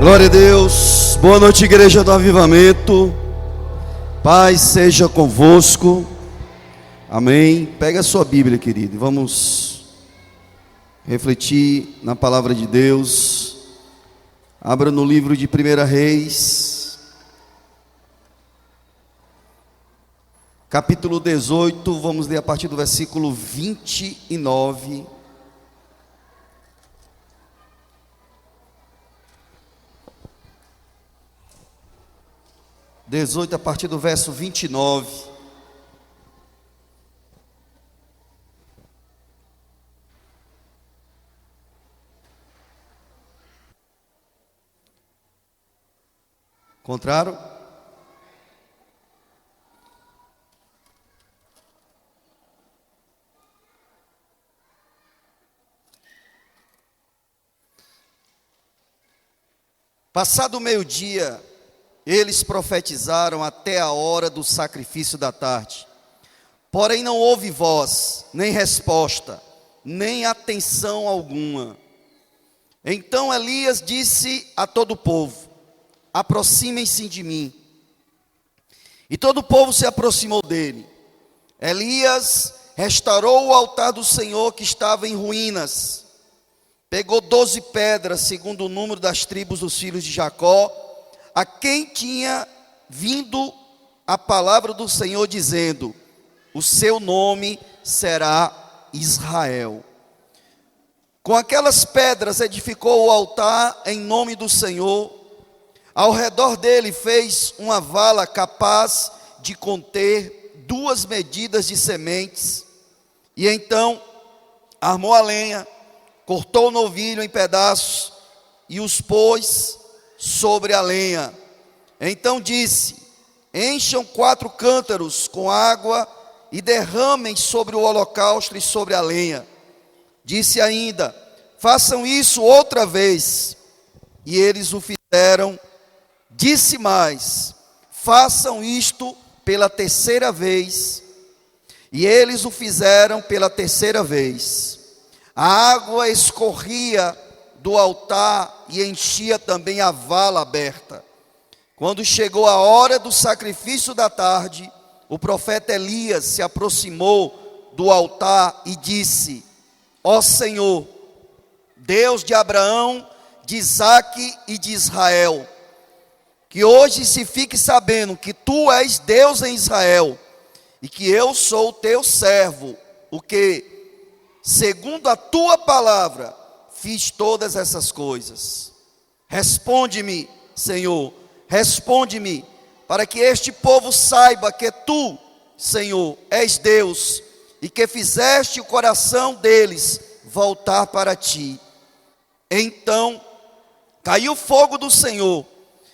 Glória a Deus. Boa noite, igreja do Avivamento. Paz seja convosco. Amém. Pega a sua Bíblia, querido. Vamos refletir na palavra de Deus. Abra no livro de 1 Reis, capítulo 18. Vamos ler a partir do versículo 29. A partir do verso 29. Encontraram? Passado o meio-dia, eles profetizaram até a hora do sacrifício da tarde. Porém não houve voz, nem resposta, nem atenção alguma. Então Elias disse a todo o povo: aproximem-se de mim. E todo o povo se aproximou dele. Elias restaurou o altar do Senhor que estava em ruínas. Pegou 12 pedras, segundo o número das tribos dos filhos de Jacó, a quem tinha vindo a palavra do Senhor, dizendo: o seu nome será Israel. Com aquelas pedras edificou o altar em nome do Senhor. Ao redor dele fez uma vala capaz de conter 2 medidas de sementes. E então armou a lenha, cortou o novilho em pedaços e os pôs sobre a lenha. Então disse: encham 4 cântaros com água e derramem sobre o holocausto e sobre a lenha. Disse ainda: façam isso outra vez. E eles o fizeram. Disse mais: façam isto pela 3ª vez. E eles o fizeram pela 3ª vez. A água escorria do altar e enchia também a vala aberta. Quando chegou a hora do sacrifício da tarde, o profeta Elias se aproximou do altar e disse: ó Senhor, Deus de Abraão, de Isaque e de Israel, que hoje se fique sabendo que tu és Deus em Israel, e que eu sou o teu servo, o que, segundo a tua palavra, fiz todas essas coisas. Responde-me, Senhor, responde-me, para que este povo saiba que tu, Senhor, és Deus, e que fizeste o coração deles voltar para ti. Então caiu o fogo do Senhor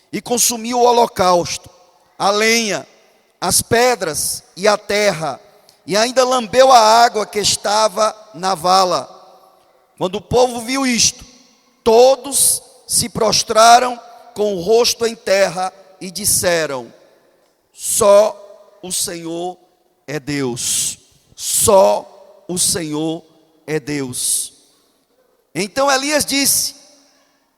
e consumiu o holocausto, a lenha, as pedras e a terra, e ainda lambeu a água que estava na vala. Quando o povo viu isto, todos se prostraram com o rosto em terra e disseram: só o Senhor é Deus, só o Senhor é Deus. Então Elias disse: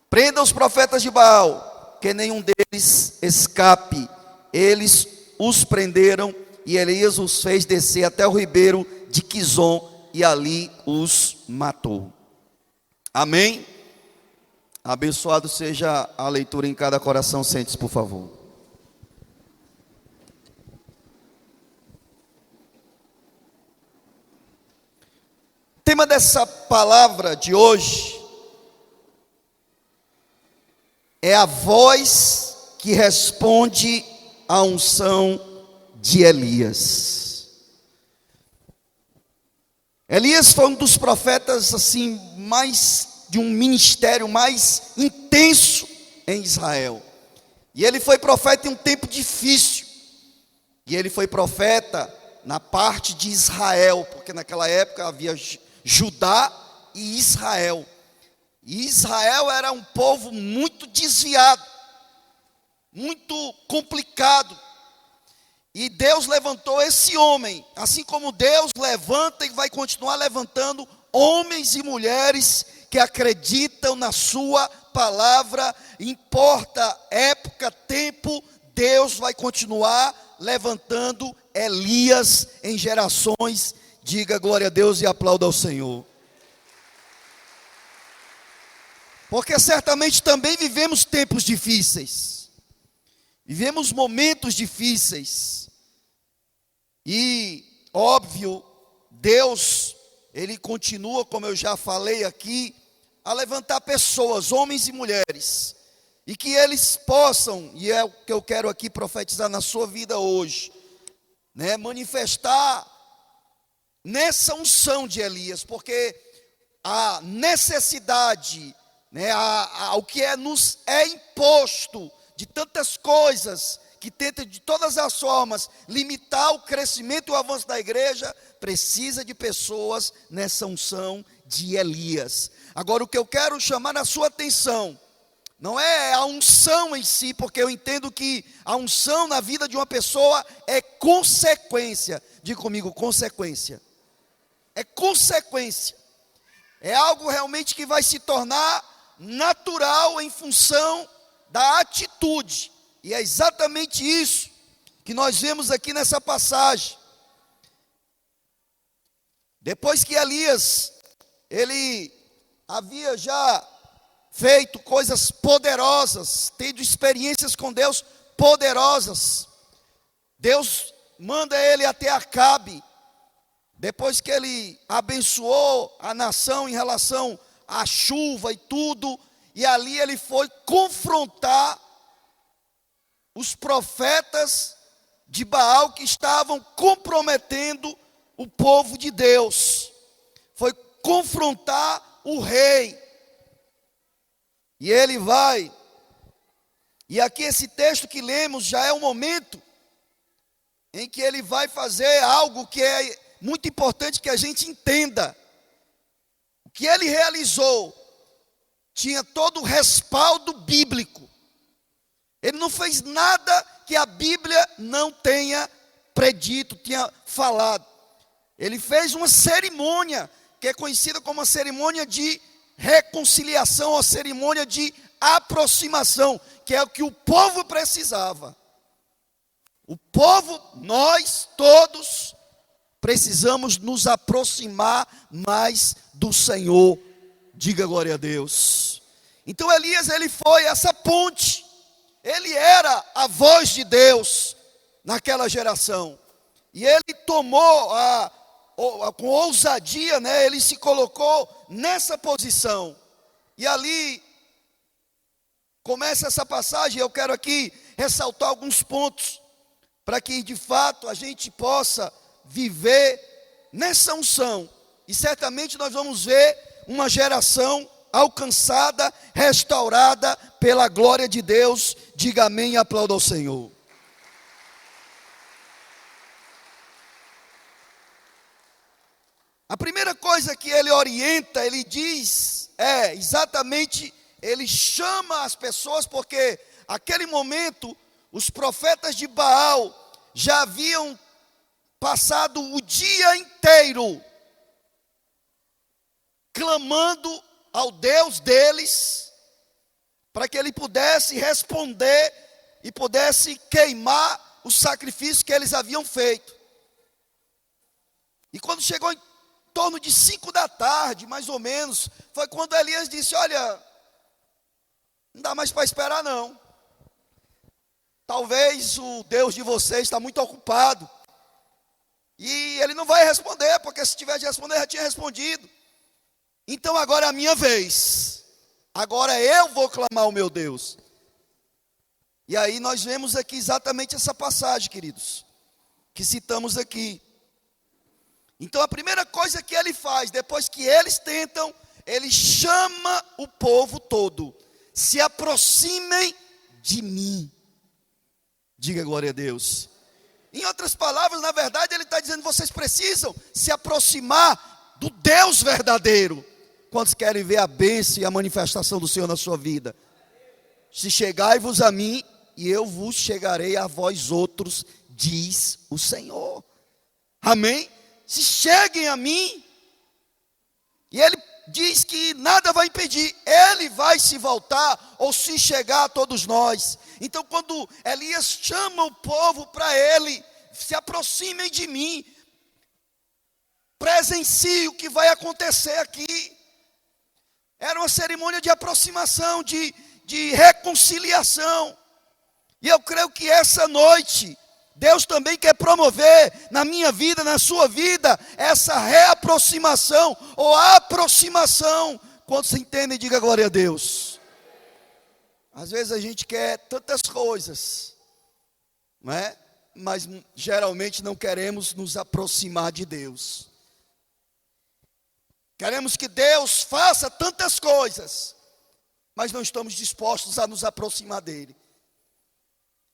prenda os profetas de Baal, que nenhum deles escape. Eles os prenderam e Elias os fez descer até o ribeiro de Quizon e ali os matou. Amém? Abençoado seja a leitura em cada coração. Sente-se, por favor. O tema dessa palavra de hoje é a voz que responde à unção de Elias. Elias foi um dos profetas assim de um ministério mais intenso em Israel. E ele foi profeta em um tempo difícil. E ele foi profeta na parte de Israel, porque naquela época havia Judá e Israel. E Israel era um povo muito desviado, muito complicado. E Deus levantou esse homem, assim como Deus levanta e vai continuar levantando homens e mulheres que acreditam na sua palavra, importa época, tempo, Deus vai continuar levantando Elias em gerações. Diga glória a Deus e aplauda ao Senhor. Porque certamente também vivemos tempos difíceis, vivemos momentos difíceis, e óbvio, Deus, Ele continua, como eu já falei aqui, a levantar pessoas, homens e mulheres, e que eles possam, e é o que eu quero aqui profetizar na sua vida hoje, né, manifestar nessa unção de Elias, porque a necessidade, né, o que nos é imposto de tantas coisas que tenta de todas as formas limitar o crescimento e o avanço da igreja, precisa de pessoas nessa unção de Elias. Agora, o que eu quero chamar a sua atenção não é a unção em si, porque eu entendo que a unção na vida de uma pessoa é consequência. Diga comigo, consequência. É consequência. É algo realmente que vai se tornar natural em função da atitude. E é exatamente isso que nós vemos aqui nessa passagem. Depois que Elias, ele havia já feito coisas poderosas, tendo experiências com Deus poderosas, Deus manda ele até Acabe, depois que ele abençoou a nação em relação à chuva e tudo, e ali ele foi confrontar os profetas de Baal que estavam comprometendo o povo de Deus, foi confrontar o rei, e ele vai, e aqui esse texto que lemos já é o momento em que ele vai fazer algo que é muito importante que a gente entenda. O que ele realizou tinha todo o respaldo bíblico. Ele não fez nada que a Bíblia não tenha predito, tinha falado. Ele fez uma cerimônia que é conhecida como a cerimônia de reconciliação, a cerimônia de aproximação, que é o que o povo precisava. O povo, nós todos, precisamos nos aproximar mais do Senhor. Diga glória a Deus. Então Elias, ele foi essa ponte. Ele era a voz de Deus naquela geração. E ele tomou com ousadia, né, ele se colocou nessa posição. E ali começa essa passagem. Eu quero aqui ressaltar alguns pontos para que de fato a gente possa viver nessa unção. E certamente nós vamos ver uma geração alcançada, restaurada pela glória de Deus. Diga amém e aplauda ao Senhor. A primeira coisa que ele orienta, ele diz, é exatamente, ele chama as pessoas, porque naquele momento os profetas de Baal já haviam passado o dia inteiro clamando ao Deus deles, para que ele pudesse responder e pudesse queimar o sacrifício que eles haviam feito. E quando chegou em torno de 5 da tarde, mais ou menos, foi quando Elias disse: olha, não dá mais para esperar não. Talvez o Deus de vocês está muito ocupado. E ele não vai responder, porque se tivesse de responder, já tinha respondido. Então agora é a minha vez. Agora eu vou clamar ao meu Deus. E aí nós vemos aqui exatamente essa passagem, queridos, que citamos aqui. Então a primeira coisa que ele faz, depois que eles tentam, ele chama o povo todo: se aproximem de mim. Diga glória a Deus. Em outras palavras, na verdade, ele está dizendo: vocês precisam se aproximar do Deus verdadeiro. Quantos querem ver a bênção e a manifestação do Senhor na sua vida? Se chegai-vos a mim, e eu vos chegarei a vós outros, diz o Senhor. Amém? Se cheguem a mim. E ele diz que nada vai impedir, ele vai se voltar ou se chegar a todos nós. Então, quando Elias chama o povo para ele, se aproximem de mim, presencie o que vai acontecer aqui. Era uma cerimônia de aproximação, de reconciliação. E eu creio que essa noite, Deus também quer promover na minha vida, na sua vida, essa reaproximação ou aproximação. Quantos entendem, diga glória a Deus. Às vezes a gente quer tantas coisas, não é? Mas geralmente não queremos nos aproximar de Deus. Queremos que Deus faça tantas coisas, mas não estamos dispostos a nos aproximar dEle.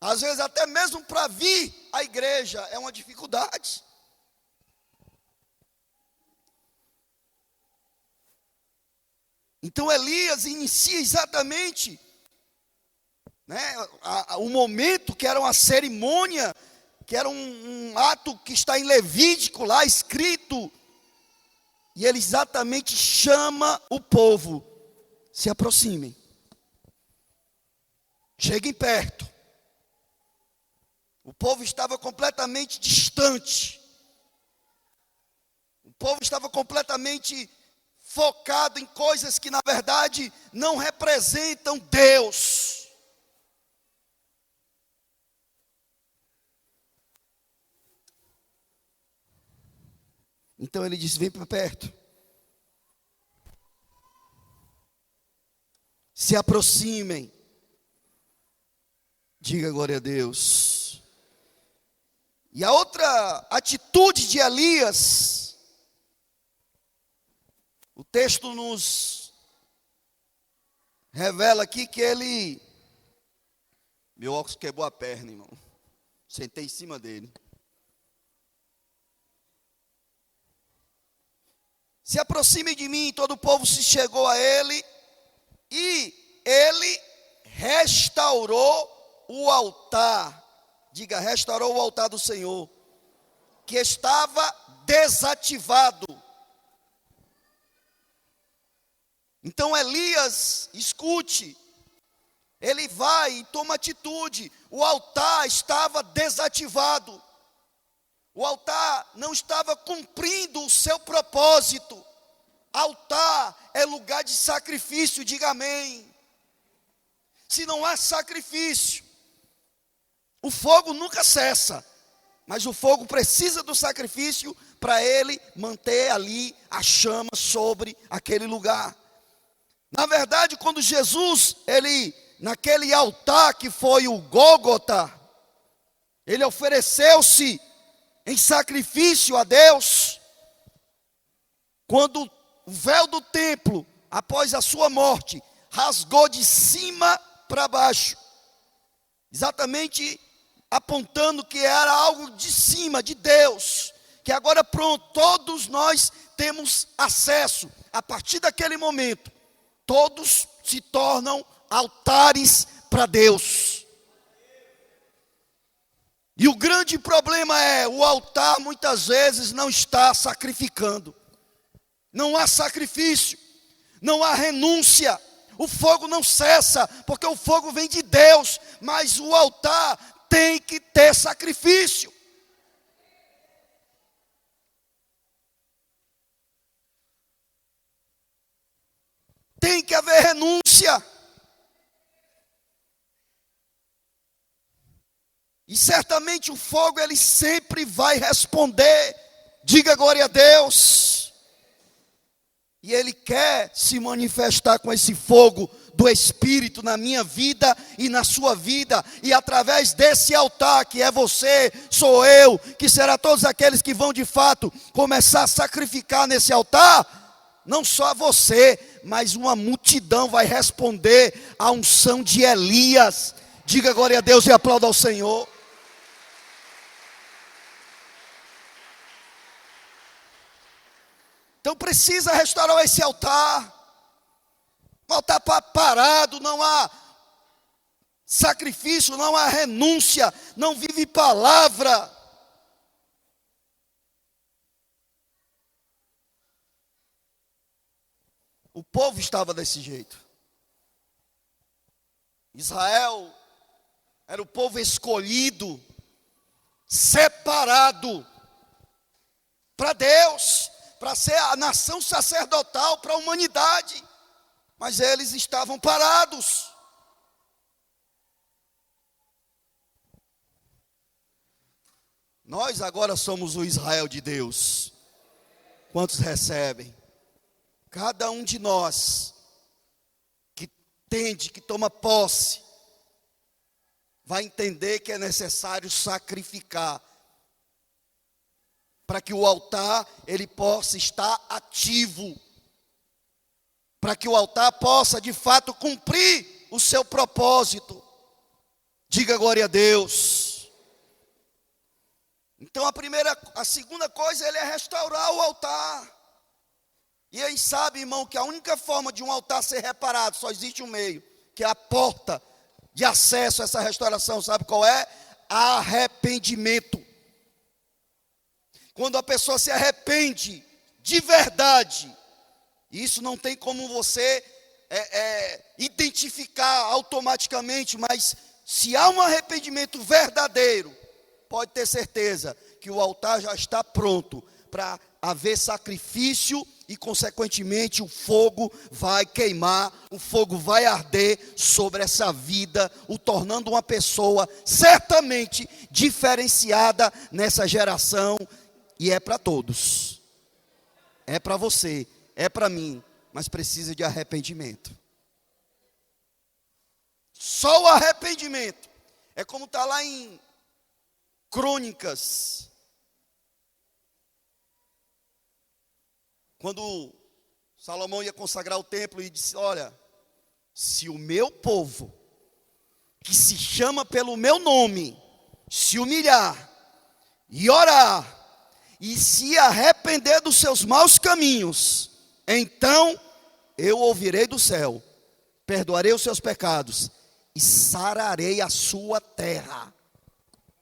Às vezes até mesmo para vir à igreja é uma dificuldade. Então Elias inicia exatamente, o momento que era uma cerimônia, que era um ato que está em Levítico lá escrito. E ele exatamente chama o povo, se aproximem, cheguem perto. O povo estava completamente distante. O povo estava completamente focado em coisas que na verdade não representam Deus. Então ele diz: vem para perto. Se aproximem. Diga glória a Deus. E a outra atitude de Elias, o texto nos revela aqui que ele... Meu óculos quebrou a perna, irmão. Sentei em cima dele. Se aproxime de mim, todo o povo se chegou a ele, e ele restaurou o altar. Diga, restaurou o altar do Senhor, que estava desativado. Então Elias, escute, ele vai e toma atitude. O altar estava desativado. O altar não estava cumprindo o seu propósito. Altar é lugar de sacrifício, diga amém. Se não há sacrifício, o fogo nunca cessa, mas o fogo precisa do sacrifício para ele manter ali a chama sobre aquele lugar. Na verdade, quando Jesus, naquele altar que foi o Gólgota, ele ofereceu-se em sacrifício a Deus. Quando o véu do templo, após a sua morte, rasgou de cima para baixo, exatamente apontando que era algo de cima, de Deus, que agora pronto, todos nós temos acesso. A partir daquele momento, todos se tornam altares para Deus. E o grande problema é, o altar muitas vezes não está sacrificando. Não há sacrifício, não há renúncia. O fogo não cessa, porque o fogo vem de Deus, mas o altar tem que ter sacrifício. Tem que haver renúncia. E certamente o fogo, ele sempre vai responder. Diga glória a Deus. E ele quer se manifestar com esse fogo do Espírito na minha vida e na sua vida. E através desse altar, que é você, sou eu, que será todos aqueles que vão de fato começar a sacrificar nesse altar, não só você, mas uma multidão vai responder à unção de Elias. Diga glória a Deus e aplauda ao Senhor. Então precisa restaurar esse altar. O altar parado, não há sacrifício, não há renúncia, não vive palavra. O povo estava desse jeito. Israel era o povo escolhido, separado para Deus, para ser a nação sacerdotal para a humanidade. Mas eles estavam parados. Nós agora somos o Israel de Deus. Quantos recebem? Cada um de nós que entende, que toma posse, vai entender que é necessário sacrificar para que o altar ele possa estar ativo, para que o altar possa de fato cumprir o seu propósito. Diga glória a Deus. Então a segunda coisa ele é restaurar o altar. E aí sabe, irmão, que a única forma de um altar ser reparado, só existe um meio, que é a porta de acesso a essa restauração, sabe qual é? Arrependimento. Quando a pessoa se arrepende de verdade, isso não tem como você identificar automaticamente, mas se há um arrependimento verdadeiro, pode ter certeza que o altar já está pronto para haver sacrifício e, consequentemente, o fogo vai queimar, o fogo vai arder sobre essa vida, o tornando uma pessoa certamente diferenciada nessa geração. E é para todos, é para você, é para mim, mas precisa de arrependimento. Só o arrependimento. É como está lá em Crônicas, quando Salomão ia consagrar o templo e disse: olha, se o meu povo, que se chama pelo meu nome, se humilhar e orar, e se arrepender dos seus maus caminhos, então eu ouvirei do céu, perdoarei os seus pecados e sararei a sua terra.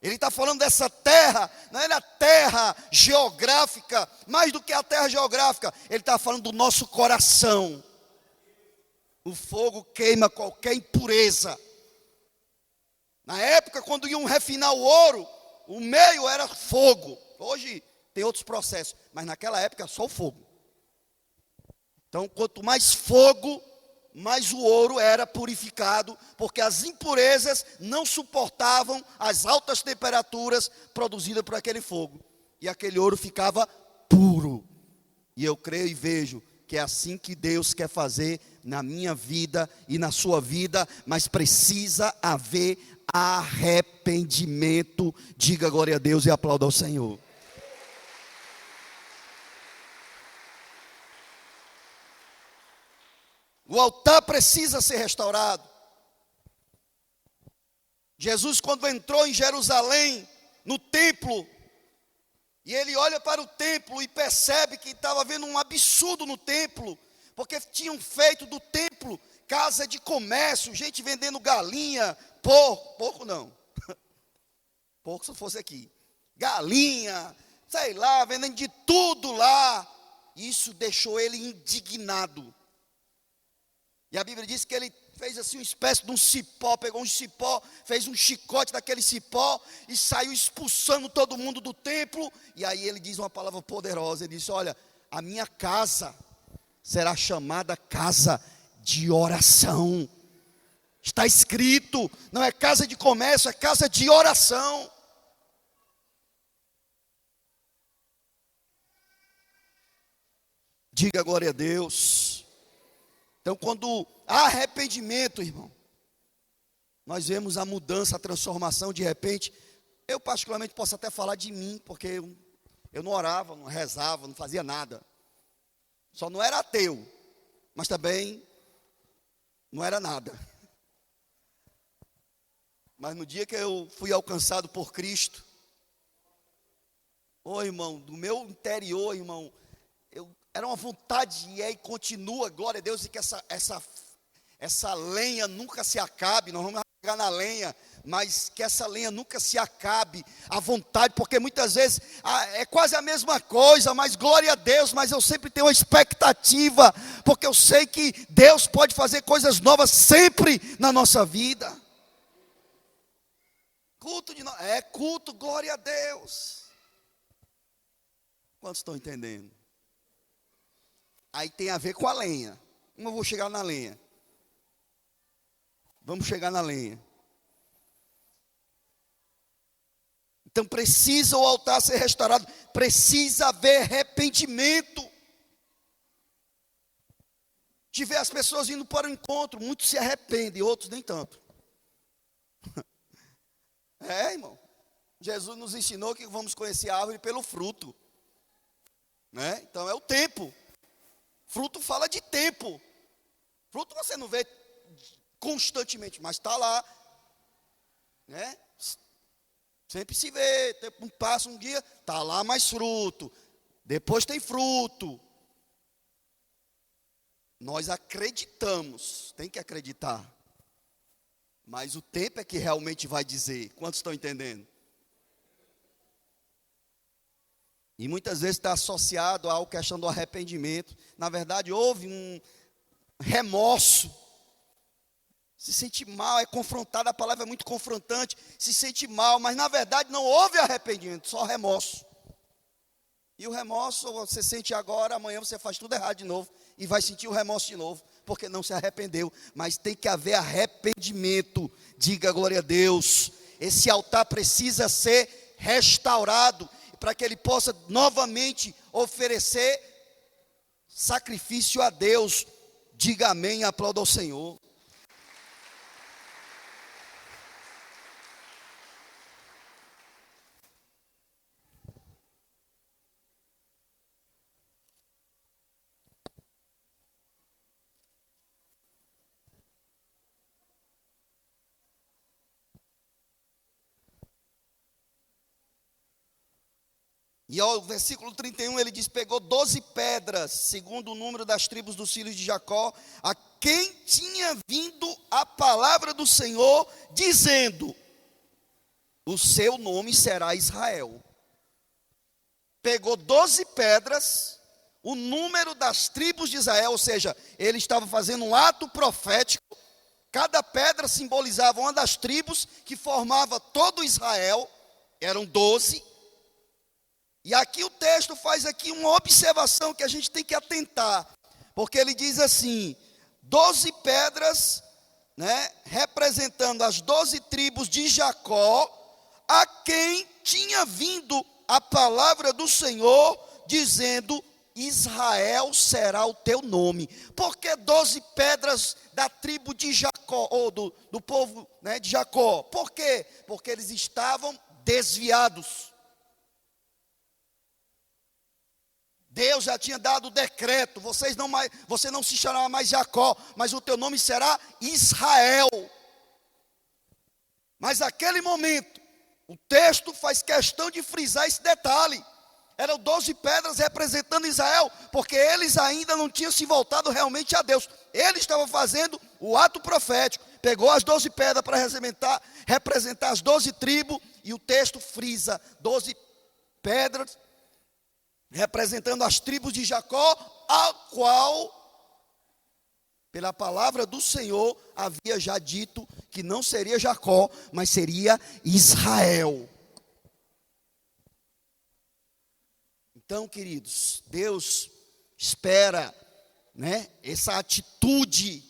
Ele está falando dessa terra, não é a terra geográfica, mais do que a terra geográfica, ele está falando do nosso coração. O fogo queima qualquer impureza. Na época, quando iam refinar o ouro, o meio era fogo. Hoje tem outros processos, mas naquela época só o fogo. Então, quanto mais fogo, mais o ouro era purificado, porque as impurezas não suportavam as altas temperaturas produzidas por aquele fogo. E aquele ouro ficava puro. E eu creio e vejo que é assim que Deus quer fazer na minha vida e na sua vida, mas precisa haver arrependimento. Diga glória a Deus e aplauda ao Senhor. O altar precisa ser restaurado. Jesus, quando entrou em Jerusalém, no templo, e ele olha para o templo e percebe que estava havendo um absurdo no templo, porque tinham feito do templo casa de comércio, gente vendendo galinha, porco não, porco se fosse aqui, galinha, sei lá, vendendo de tudo lá. Isso deixou ele indignado. E a Bíblia diz que ele fez assim uma espécie de um cipó, pegou um cipó, fez um chicote daquele cipó e saiu expulsando todo mundo do templo. E aí ele diz uma palavra poderosa, ele disse: olha, a minha casa será chamada casa de oração. Está escrito, não é casa de comércio, é casa de oração. Diga glória a Deus. Então, quando há arrependimento, irmão, nós vemos a mudança, a transformação. De repente, eu particularmente posso até falar de mim, porque eu não orava, não rezava, não fazia nada. Só não era ateu, mas também não era nada. Mas no dia que eu fui alcançado por Cristo, irmão, do meu interior, irmão, era uma vontade, e continua, glória a Deus, e que essa lenha nunca se acabe. Nós vamos chegar na lenha, mas que essa lenha nunca se acabe à vontade, porque muitas vezes é quase a mesma coisa, mas glória a Deus, mas eu sempre tenho uma expectativa, porque eu sei que Deus pode fazer coisas novas sempre na nossa vida. Culto, glória a Deus. Quantos estão entendendo? Aí tem a ver com a lenha. Eu vou chegar na lenha. Vamos chegar na lenha. Então precisa o altar ser restaurado, precisa haver arrependimento. De ver as pessoas indo para o encontro, muitos se arrependem, outros nem tanto. Irmão, Jesus nos ensinou que vamos conhecer a árvore pelo fruto, né? Então é o tempo. Fruto fala de tempo. Fruto você não vê constantemente, mas está lá, né? Sempre se vê, passa um dia, está lá mais fruto, depois tem fruto. Nós acreditamos, tem que acreditar, mas o tempo é que realmente vai dizer. Quantos estão entendendo? E muitas vezes está associado à questão do arrependimento. Na verdade, houve um remorso. Se sente mal, é confrontado, a palavra é muito confrontante. Se sente mal, mas na verdade não houve arrependimento, só remorso. E o remorso você sente agora, amanhã você faz tudo errado de novo. E vai sentir o remorso de novo, porque não se arrependeu. Mas tem que haver arrependimento. Diga glória a Deus. Esse altar precisa ser restaurado, para que ele possa novamente oferecer sacrifício a Deus. Diga amém e aplauda ao Senhor. E ao versículo 31 ele diz: pegou 12 pedras, segundo o número das tribos dos filhos de Jacó, a quem tinha vindo a palavra do Senhor, dizendo: o seu nome será Israel. Pegou 12 pedras, o número das tribos de Israel, ou seja, ele estava fazendo um ato profético. Cada pedra simbolizava uma das tribos que formava todo Israel, eram 12. E aqui o texto faz aqui uma observação que a gente tem que atentar, porque ele diz assim: 12 pedras, né, representando as 12 tribos de Jacó, a quem tinha vindo a palavra do Senhor, dizendo: Israel será o teu nome. Por que 12 pedras da tribo de Jacó, ou do povo, né, de Jacó? Por quê? Porque eles estavam desviados. Deus já tinha dado o decreto: você não se chamará mais Jacó, mas o teu nome será Israel. Mas naquele momento, o texto faz questão de frisar esse detalhe. Eram 12 pedras representando Israel, porque eles ainda não tinham se voltado realmente a Deus. Ele estava fazendo o ato profético, pegou as 12 pedras para representar as 12 tribos, e o texto frisa 12 pedras representando as tribos de Jacó, a qual, pela palavra do Senhor, havia já dito que não seria Jacó, mas seria Israel. Então, queridos, Deus espera, né, essa atitude.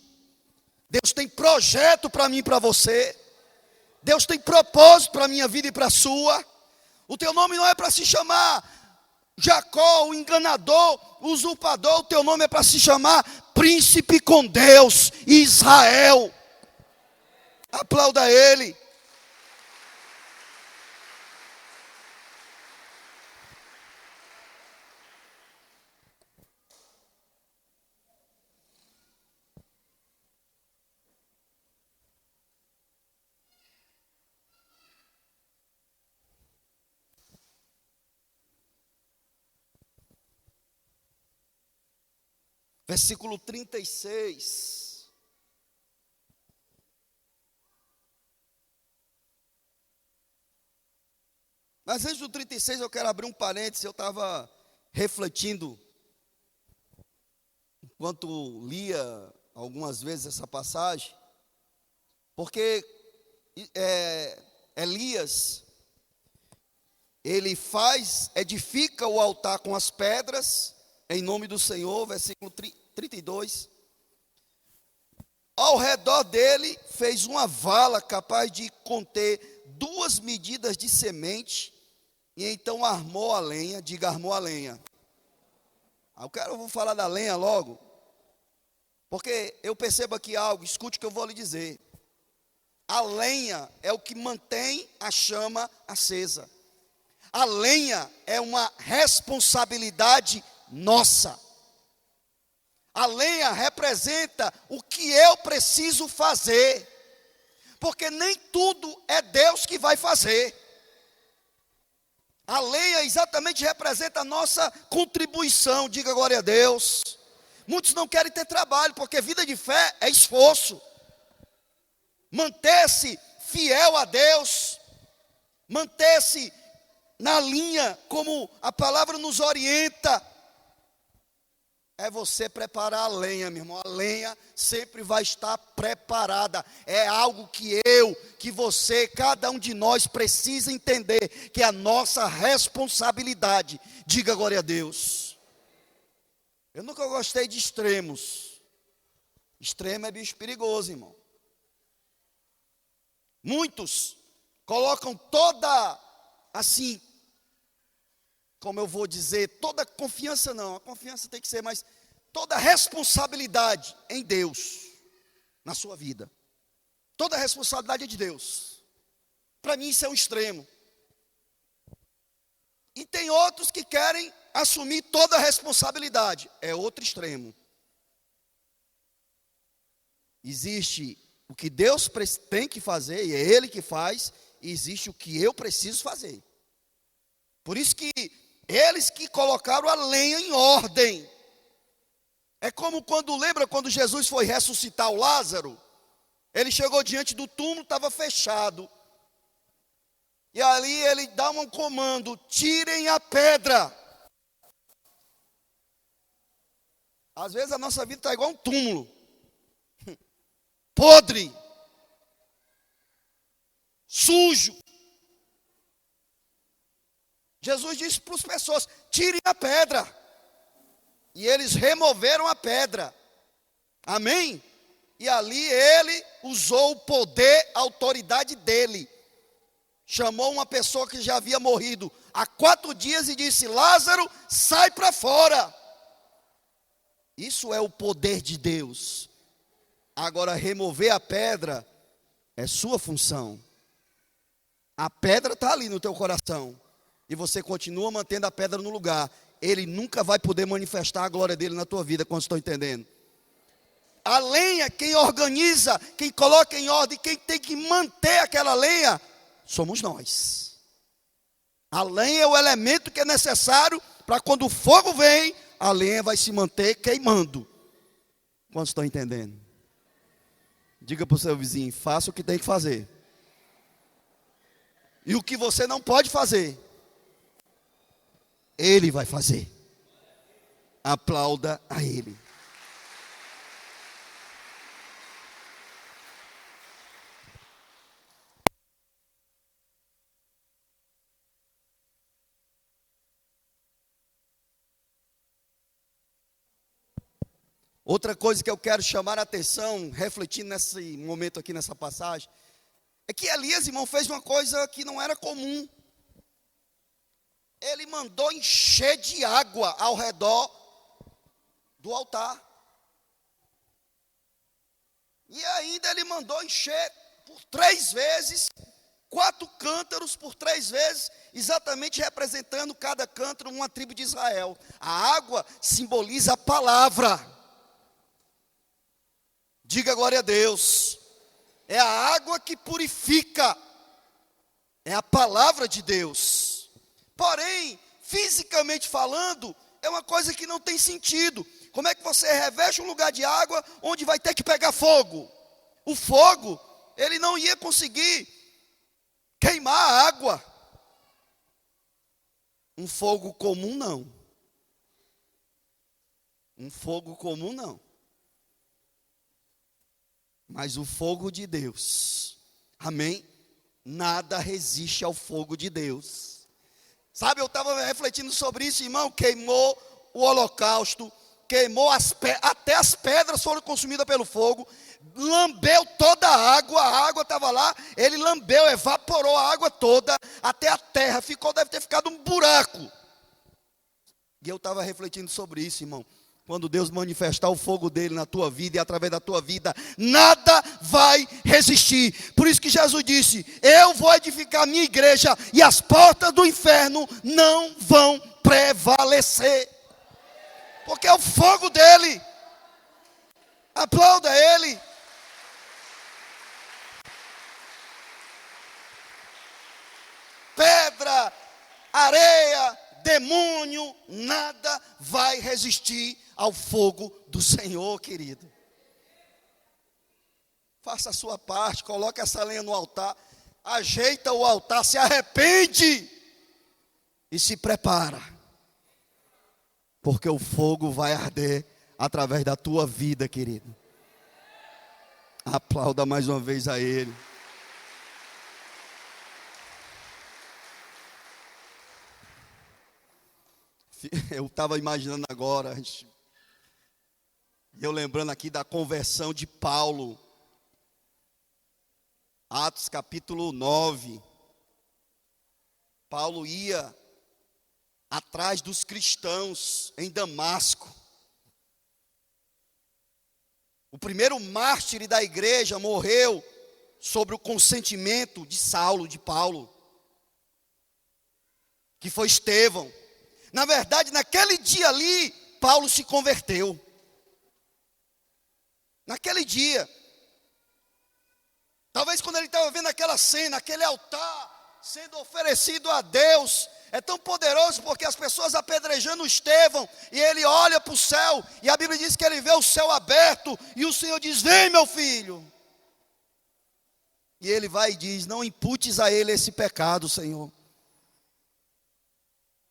Deus tem projeto para mim e para você. Deus tem propósito para a minha vida e para a sua. O teu nome não é para se chamar Jacó, o enganador, o usurpador. O teu nome é para se chamar Príncipe com Deus, Israel. Aplauda ele. Versículo 36. Mas antes do 36 eu quero abrir um parênteses. Eu estava refletindo, enquanto lia algumas vezes essa passagem, porque Elias, ele edifica o altar com as pedras, em nome do Senhor, versículo 32. Ao redor dele fez uma vala capaz de conter 2 medidas de semente, e então armou a lenha. Diga, armou a lenha. Eu vou falar da lenha logo, porque eu percebo aqui algo, escute o que eu vou lhe dizer. A lenha é o que mantém a chama acesa. A lenha é uma responsabilidade nossa. A lenha representa o que eu preciso fazer, porque nem tudo é Deus que vai fazer. A lenha exatamente representa a nossa contribuição. Diga glória a Deus. Muitos não querem ter trabalho, porque vida de fé é esforço. Manter-se fiel a Deus, manter-se na linha como a palavra nos orienta, é você preparar a lenha, meu irmão. A lenha sempre vai estar preparada. É algo que você, cada um de nós precisa entender, que é a nossa responsabilidade. Diga glória a Deus. Eu nunca gostei de extremos. Extremo é bicho perigoso, irmão. Muitos colocam toda, assim, como eu vou dizer, toda confiança não, a confiança tem que ser, mas toda responsabilidade em Deus, na sua vida. Toda a responsabilidade é de Deus. Para mim isso é um extremo. E tem outros que querem assumir toda a responsabilidade, é outro extremo. Existe o que Deus tem que fazer, e é Ele que faz, e existe o que eu preciso fazer. Por isso que eles que colocaram a lenha em ordem. É como lembra quando Jesus foi ressuscitar o Lázaro? Ele chegou diante do túmulo, estava fechado. E ali ele dá um comando: tirem a pedra. Às vezes a nossa vida está igual um túmulo. Podre. Sujo. Jesus disse para as pessoas: tirem a pedra. E eles removeram a pedra. Amém? E ali ele usou o poder, a autoridade dele. Chamou uma pessoa que já havia morrido há 4 dias e disse: Lázaro, sai para fora. Isso é o poder de Deus. Agora, remover a pedra é sua função. A pedra está ali no teu coração. E você continua mantendo a pedra no lugar. Ele nunca vai poder manifestar a glória dele na tua vida, quando estou entendendo. A lenha, quem organiza, quem coloca em ordem, quem tem que manter aquela lenha, somos nós. A lenha é o elemento que é necessário para quando o fogo vem, a lenha vai se manter queimando. Quando estão entendendo? Diga para o seu vizinho: faça o que tem que fazer. E o que você não pode fazer, Ele vai fazer. Aplauda a Ele. Outra coisa que eu quero chamar a atenção, refletindo nesse momento aqui, nessa passagem, é que Elias, irmão, fez uma coisa que não era comum. Ele mandou encher de água ao redor do altar. E ainda ele mandou encher por 3 vezes, 4 cântaros por 3 vezes, exatamente representando cada cântaro uma tribo de Israel. A água simboliza a palavra. Diga glória a Deus. É a água que purifica. É a palavra de Deus. Porém, fisicamente falando, é uma coisa que não tem sentido. Como é que você reveste um lugar de água onde vai ter que pegar fogo? O fogo, ele não ia conseguir queimar a água. Um fogo comum não. Um fogo comum não. Mas o fogo de Deus, amém? Nada resiste ao fogo de Deus. Sabe, eu estava refletindo sobre isso, irmão. Queimou o holocausto, queimou até as pedras foram consumidas pelo fogo, lambeu toda a água estava lá, ele lambeu, evaporou a água toda, até a terra deve ter ficado um buraco. E eu estava refletindo sobre isso, irmão. Quando Deus manifestar o fogo dele na tua vida e através da tua vida, nada vai resistir. Por isso que Jesus disse: eu vou edificar a minha igreja e as portas do inferno não vão prevalecer. Porque é o fogo dele. Aplauda ele. Pedra, areia, demônio, nada vai resistir ao fogo do Senhor, querido. Faça a sua parte, coloque essa lenha no altar, ajeita o altar, se arrepende e se prepara, porque o fogo vai arder através da tua vida, querido. Aplauda mais uma vez a ele. Eu estava imaginando agora, eu lembrando aqui da conversão de Paulo, Atos capítulo 9, Paulo ia atrás dos cristãos em Damasco, o primeiro mártir da igreja morreu sobre o consentimento de Saulo, de Paulo, que foi Estevão. Na verdade, naquele dia ali, Paulo se converteu. Naquele dia. Talvez quando ele estava vendo aquela cena, aquele altar sendo oferecido a Deus, é tão poderoso porque as pessoas apedrejando Estevão, e ele olha para o céu, e a Bíblia diz que ele vê o céu aberto, e o Senhor diz: vem, meu filho. E ele vai e diz: não imputes a ele esse pecado, Senhor.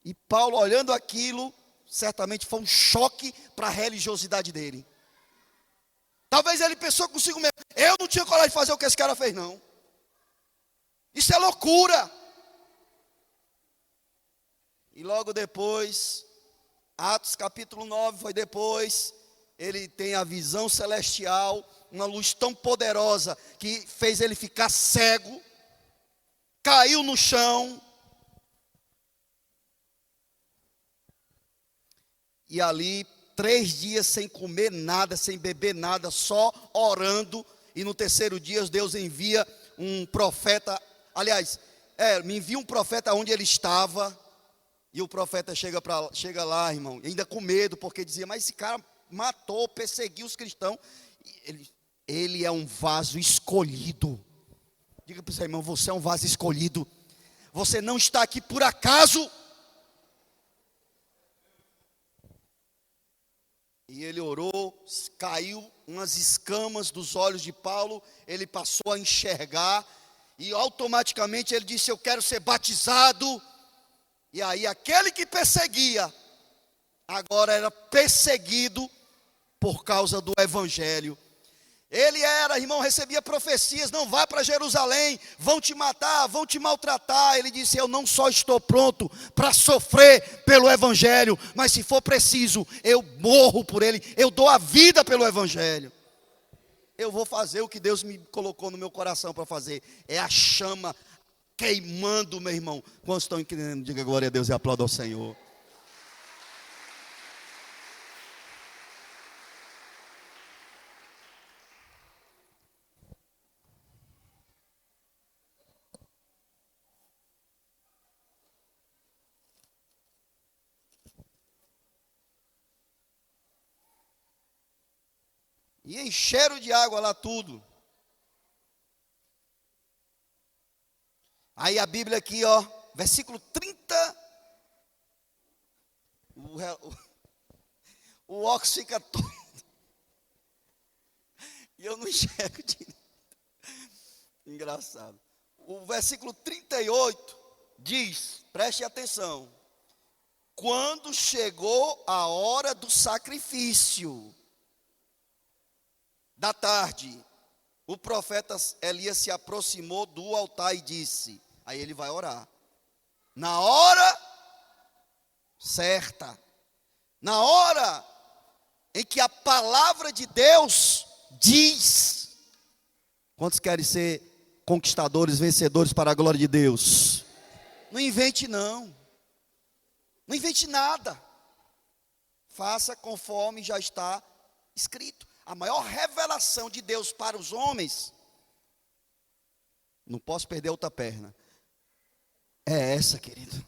E Paulo, olhando aquilo, certamente foi um choque para a religiosidade dele. Talvez ele pensou consigo mesmo: eu não tinha coragem de fazer o que esse cara fez, não. Isso é loucura. E logo depois, Atos capítulo 9 foi depois, ele tem a visão celestial, uma luz tão poderosa que fez ele ficar cego, caiu no chão. E ali, 3 dias sem comer nada, sem beber nada, só orando. E no terceiro dia, Deus envia um profeta. Aliás, me envia um profeta onde ele estava. E o profeta chega lá, irmão, ainda com medo, porque dizia: mas esse cara matou, perseguiu os cristãos. Ele é um vaso escolhido. Diga para o seu irmão: você é um vaso escolhido. Você não está aqui por acaso. E ele orou, caiu umas escamas dos olhos de Paulo, ele passou a enxergar, e automaticamente ele disse: eu quero ser batizado. E aí aquele que perseguia, agora era perseguido por causa do evangelho. Ele irmão, recebia profecias: não vá para Jerusalém, vão te matar, vão te maltratar. Ele disse: eu não só estou pronto para sofrer pelo evangelho, mas se for preciso, eu morro por ele, eu dou a vida pelo evangelho. Eu vou fazer o que Deus me colocou no meu coração para fazer. É a chama queimando, meu irmão. Quantos estão entendendo? Diga glória a Deus e aplauda ao Senhor. E encheram de água lá tudo. Aí a Bíblia aqui, ó, versículo 30. O óculos fica todo. E eu não enxergo direito. Engraçado. O versículo 38 diz, preste atenção: quando chegou a hora do sacrifício da tarde, o profeta Elias se aproximou do altar e disse, aí ele vai orar, na hora certa, na hora em que a palavra de Deus diz. Quantos querem ser conquistadores, vencedores para a glória de Deus? Não invente não invente nada, faça conforme já está escrito. A maior revelação de Deus para os homens, não posso perder outra perna, é essa, querido.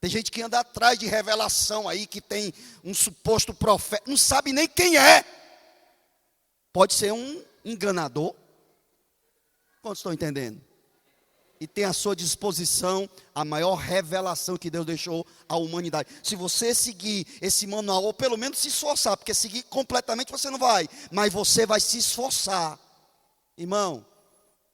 Tem gente que anda atrás de revelação aí, que tem um suposto profeta, não sabe nem quem é. Pode ser um enganador. Quantos estão entendendo? E tem à sua disposição a maior revelação que Deus deixou à humanidade. Se você seguir esse manual, ou pelo menos se esforçar, porque seguir completamente você não vai, mas você vai se esforçar. Irmão,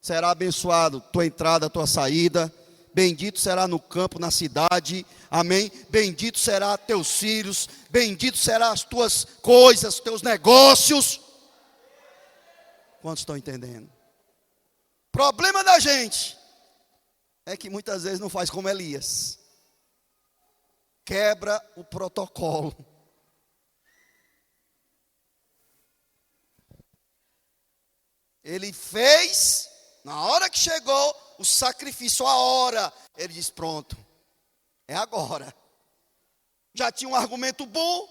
será abençoado tua entrada, tua saída. Bendito será no campo, na cidade, amém? Bendito será teus filhos, bendito será as tuas coisas, teus negócios. Quantos estão entendendo? Problema da gente é que muitas vezes não faz como Elias, quebra o protocolo. Ele fez, na hora que chegou o sacrifício, a hora, ele diz, pronto, é agora. Já tinha um argumento bom,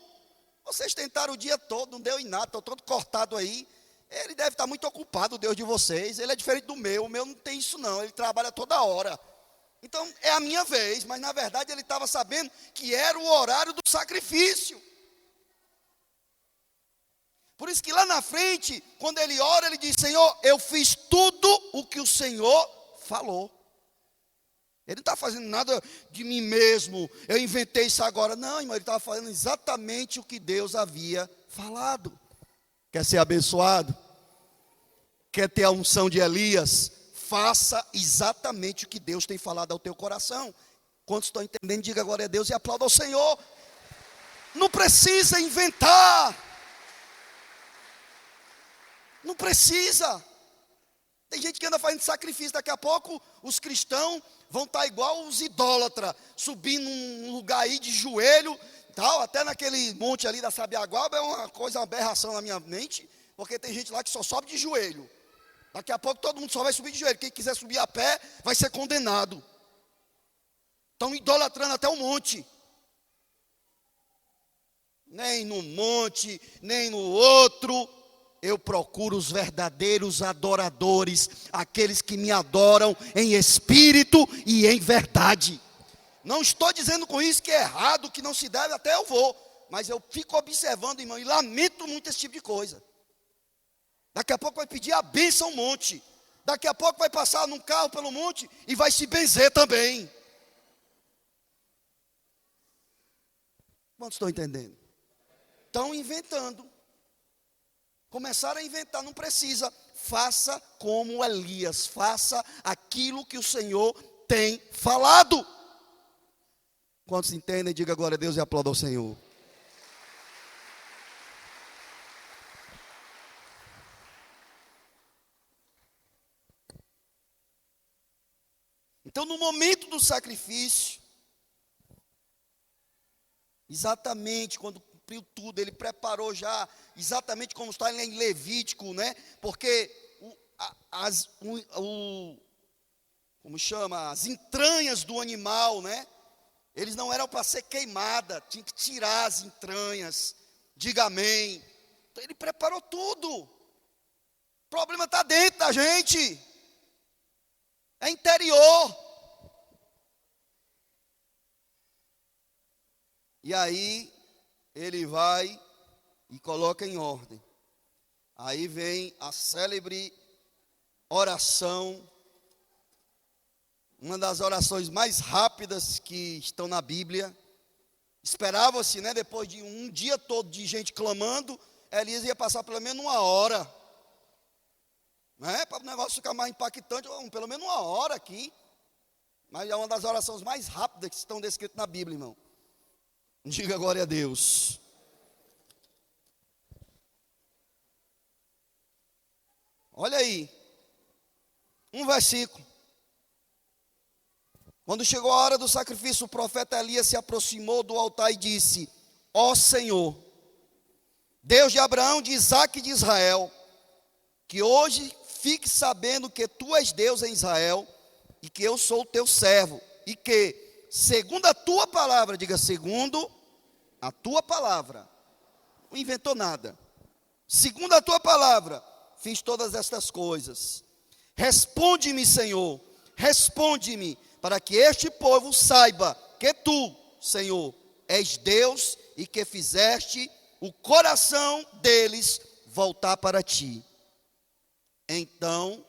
vocês tentaram o dia todo, não deu em nada, estou todo cortado aí. Ele deve estar muito ocupado, o Deus de vocês, ele é diferente do meu, o meu não tem isso não, ele trabalha toda hora. Então é a minha vez, mas na verdade ele estava sabendo que era o horário do sacrifício. Por isso que lá na frente, quando ele ora, ele diz, Senhor, eu fiz tudo o que o Senhor falou. Ele não está fazendo nada de mim mesmo, eu inventei isso agora. Não, irmão, ele estava fazendo exatamente o que Deus havia falado. Quer ser abençoado? Quer ter a unção de Elias? Faça exatamente o que Deus tem falado ao teu coração. Quantos estão entendendo, diga glória a Deus e aplauda ao Senhor. Não precisa inventar. Não precisa. Tem gente que anda fazendo sacrifício. Daqui a pouco os cristãos vão estar igual os idólatras, subindo num lugar aí de joelho, tal, até naquele monte ali da Sabiaguaba. É uma coisa, uma aberração na minha mente, porque tem gente lá que só sobe de joelho. Daqui a pouco todo mundo só vai subir de joelho. Quem quiser subir a pé vai ser condenado. Estão idolatrando até o monte. Nem no monte, nem no outro. Eu procuro os verdadeiros adoradores, aqueles que me adoram em espírito e em verdade. Não estou dizendo com isso que é errado, que não se deve, até eu vou. Mas eu fico observando, irmão, e lamento muito esse tipo de coisa. Daqui a pouco vai pedir a bênção ao monte. Daqui a pouco vai passar num carro pelo monte e vai se benzer também. Quantos estão entendendo? Estão inventando. Começaram a inventar, não precisa. Faça como Elias, faça aquilo que o Senhor tem falado. Quantos entendem, diga glória a Deus e aplauda ao Senhor. Então, no momento do sacrifício, exatamente quando cumpriu tudo, ele preparou já, exatamente como está em Levítico, né? Porque como chama? As entranhas do animal, né? Eles não eram para ser queimada, tinha que tirar as entranhas. Diga amém. Então ele preparou tudo. O problema está dentro da gente. É interior. E aí ele vai e coloca em ordem. Aí vem a célebre oração, uma das orações mais rápidas que estão na Bíblia. Esperava-se, né, depois de um dia todo de gente clamando, Elias ia passar pelo menos uma hora, né, para o negócio ficar mais impactante, pelo menos uma hora aqui. Mas é uma das orações mais rápidas que estão descritas na Bíblia, irmão. Diga glória a Deus. Olha aí, um versículo. Quando chegou a hora do sacrifício, o profeta Elias se aproximou do altar e disse: ó Senhor, Deus de Abraão, de Isaque e de Israel, que hoje fique sabendo que tu és Deus em Israel e que eu sou o teu servo, e que, segundo a tua palavra, diga segundo a tua palavra, não inventou nada, segundo a tua palavra, fiz todas estas coisas. Responde-me, Senhor, responde-me, para que este povo saiba que tu, Senhor, és Deus e que fizeste o coração deles voltar para ti. Então,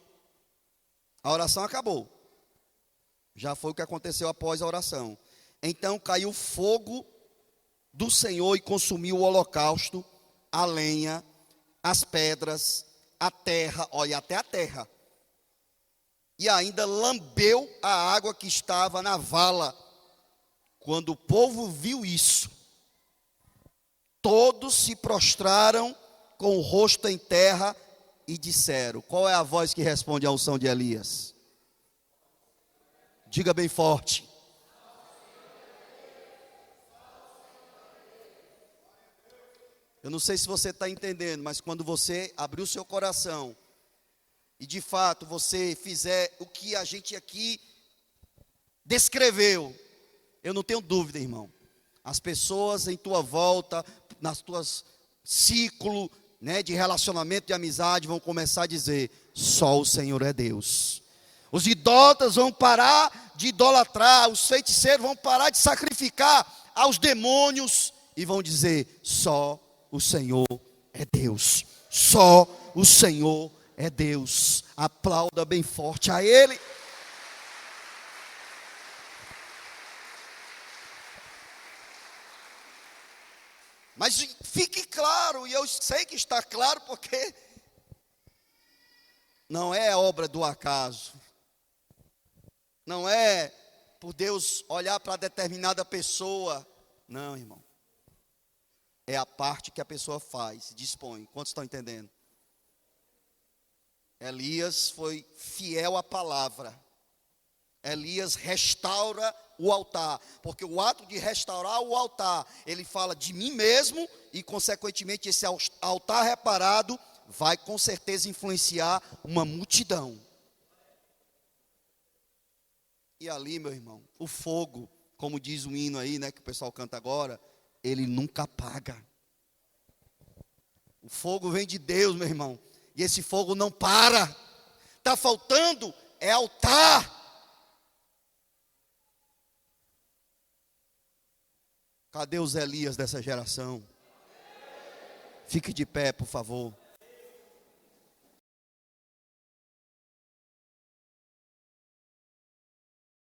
a oração acabou. Já foi o que aconteceu após a oração. Então caiu fogo do Senhor e consumiu o holocausto, a lenha, as pedras, a terra, olha, até a terra. E ainda lambeu a água que estava na vala. Quando o povo viu isso, todos se prostraram com o rosto em terra e disseram: qual é a voz que responde à unção de Elias? Diga bem forte. Eu não sei se você está entendendo, mas quando você abrir o seu coração e de fato você fizer o que a gente aqui descreveu, eu não tenho dúvida, irmão, as pessoas em tua volta, nas tuas ciclo, né, de relacionamento, de amizade, vão começar a dizer: só o Senhor é Deus. Os idólatras vão parar de idolatrar, os feiticeiros vão parar de sacrificar aos demônios e vão dizer: só o Senhor é Deus. Só o Senhor é Deus. Aplauda bem forte a Ele. Mas fique claro, e eu sei que está claro, porque não é obra do acaso. Não é por Deus olhar para determinada pessoa. Não, irmão. É a parte que a pessoa faz, dispõe. Quantos estão entendendo? Elias foi fiel à palavra. Elias restaura o altar, porque o ato de restaurar o altar, ele fala de mim mesmo e consequentemente esse altar reparado vai com certeza influenciar uma multidão. E ali, meu irmão, o fogo, como diz o hino aí, né, que o pessoal canta agora, ele nunca apaga. O fogo vem de Deus, meu irmão, e esse fogo não para. Está faltando é altar. Cadê os Elias dessa geração? Fique de pé, por favor.